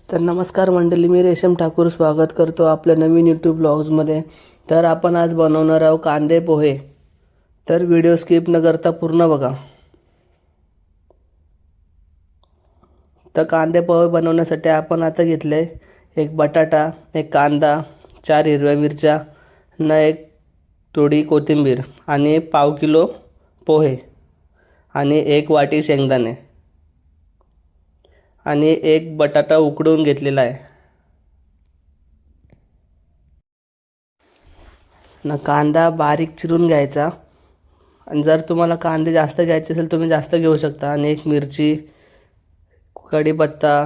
तर नमस्कार मंडळी, मी रेशम ठाकूर स्वागत करतो आपल्या नवीन यूट्यूब ब्लॉग्समध्ये. तर आपण आज बनवणार आहोत कांदे पोहे. तर व्हिडिओ स्किप न करता पूर्ण बघा. तर कांदे पोहे बनवण्यासाठी आपण आता घेतले एक बटाटा, एक कांदा, 4 हिरव्या मिरच्या न एक थोडी कोथिंबीर आणि पाव किलो पोहे आणि 1 वाटी शेंगदाणे आणि एक बटाटा उकडून घेतलेला आहे. कांदा बारीक चिरून घ्यायचा आणि जर तुम्हाला कांदे जास्त घ्यायचे असेल तुम्ही जास्त घेऊ शकता. आणि एक मिरची, कढीपत्ता,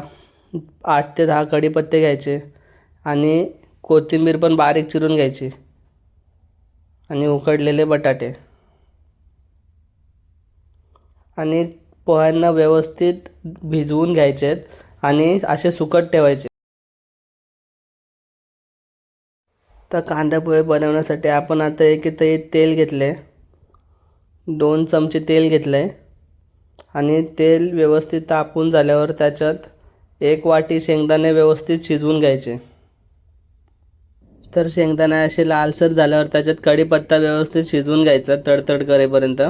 8 ते 10 कढीपत्ते घ्यायचे आणि कोथिंबीर पण बारीक चिरून घ्यायची आणि उकडलेले बटाटे आणि पोह्यांना व्यवस्थित भिजवून घ्यायचे आहेत आणि असे सुकट ठेवायचे. तर कांदा पोहे बनवण्यासाठी आपण आता एक इथे तेल घेतले, 2 चमचे तेल घेतले आणि तेल व्यवस्थित तापून झाल्यावर त्याच्यात 1 वाटी शेंगदाणे व्यवस्थित शिजवून घ्यायचे. तर शेंगदाणे असे लालसर झाल्यावर त्याच्यात कढीपत्ता व्यवस्थित शिजवून घ्यायचा तडतड करेपर्यंत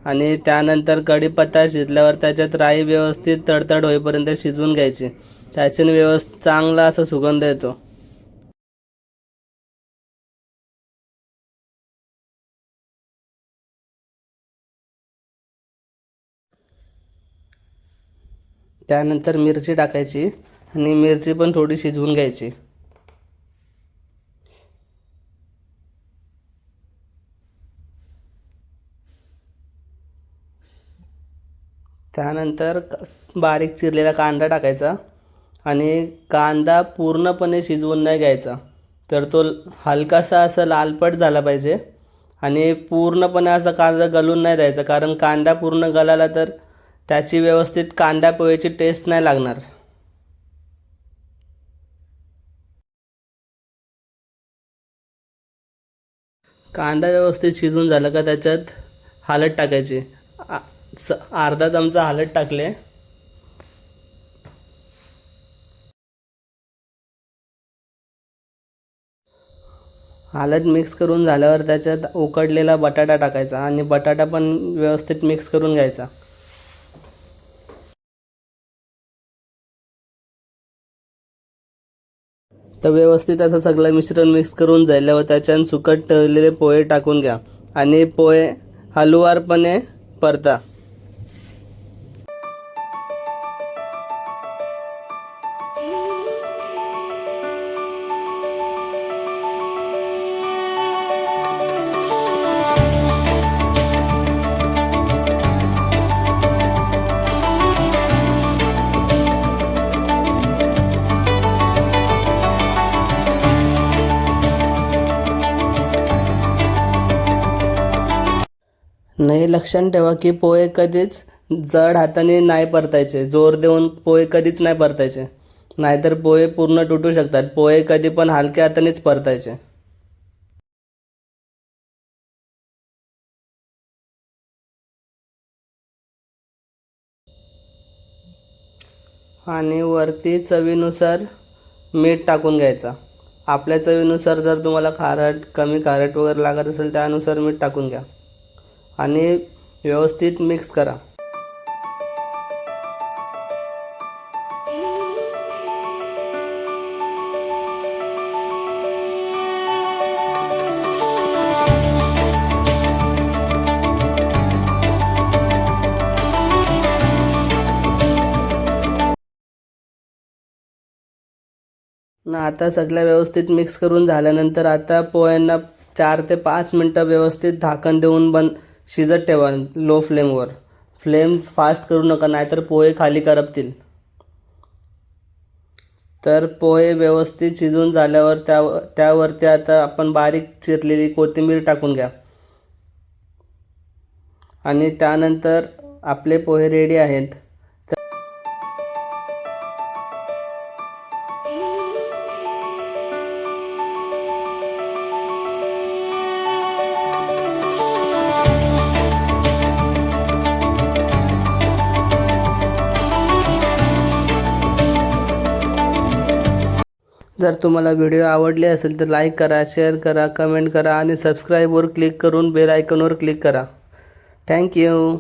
आणि त्यानंतर कढीपत्ता शिजल्यावर त्याच्यात राई व्यवस्थित तडतड होईपर्यंत शिजवून घ्यायची. त्याच्याने व्यवस्थित चांगला असा सुगंध येतो. त्यानंतर मिरची टाकायची आणि मिरची पण थोडी शिजवून घ्यायची. त्यानंतर बारीक चिरलेला कांदा टाकायचा आणि कांदा पूर्णपणे शिजवून नाही घ्यायचा, तर तो हलकासा असा लालपट झाला पाहिजे आणि पूर्णपणे असा कांदा गलून नाही द्यायचा, कारण कांदा पूर्ण गलाला तर त्याची व्यवस्थित कांदा पोह्याची टेस्ट नाही लागणार. कांदा व्यवस्थित शिजून झाला का त्याच्यात हळद टाकायची. अर्धा चमचा हळद टाकले. हळद मिक्स करून झाल्यावर त्याच्यात उकडलेला बटाटा टाकायचा आणि बटाटा पण व्यवस्थित मिक्स करून घ्यायचा. तर व्यवस्थित असं सगळं मिश्रण मिक्स करून झाल्यावर त्याच्यात सुकट ठेवलेले पोहे टाकून घ्या आणि पोहे हलवारपणे परता. नाही, लक्षात ठेवा की पोहे कधीच जड हाताने नाही परतायचे. जोर देऊन पोहे कधीच नाही परतायचे, नाहीतर पोहे पूर्ण तुटू शकतात. पोहे कधी पण हलक्या हातानेच परतायचे. आणि वरती चवीनुसार मीठ टाकून घ्यायचा. आपल्या चवीनुसार जर तुम्हाला खारट कमी खारट वगैरे लागत असेल त्यानुसार मीठ टाकून घ्या आणि व्यवस्थित मिक्स करा. आता सगळं व्यवस्थित मिक्स करून झाल्यानंतर आता पोह्यांना 4 ते 5 मिनटं व्यवस्थित झाकण देऊन शिजत ठेवा लो फ्लेमवर. फ्लेम फास्ट करू नका, नाहीतर पोहे खाली करपतील. तर पोहे व्यवस्थित शिजून झाल्यावर त्यावरती आता आपण बारीक चिरलेली कोथिंबीर टाकून घ्या आणि त्यानंतर आपले पोहे रेडी आहेत. जर तुम्हाला व्हिडिओ आवडले असेल तर लाईक करा, शेअर करा, कमेंट करा आणि सबस्क्राईबवर क्लिक करून बेल आयकॉनवर क्लिक करा. थँक्यू.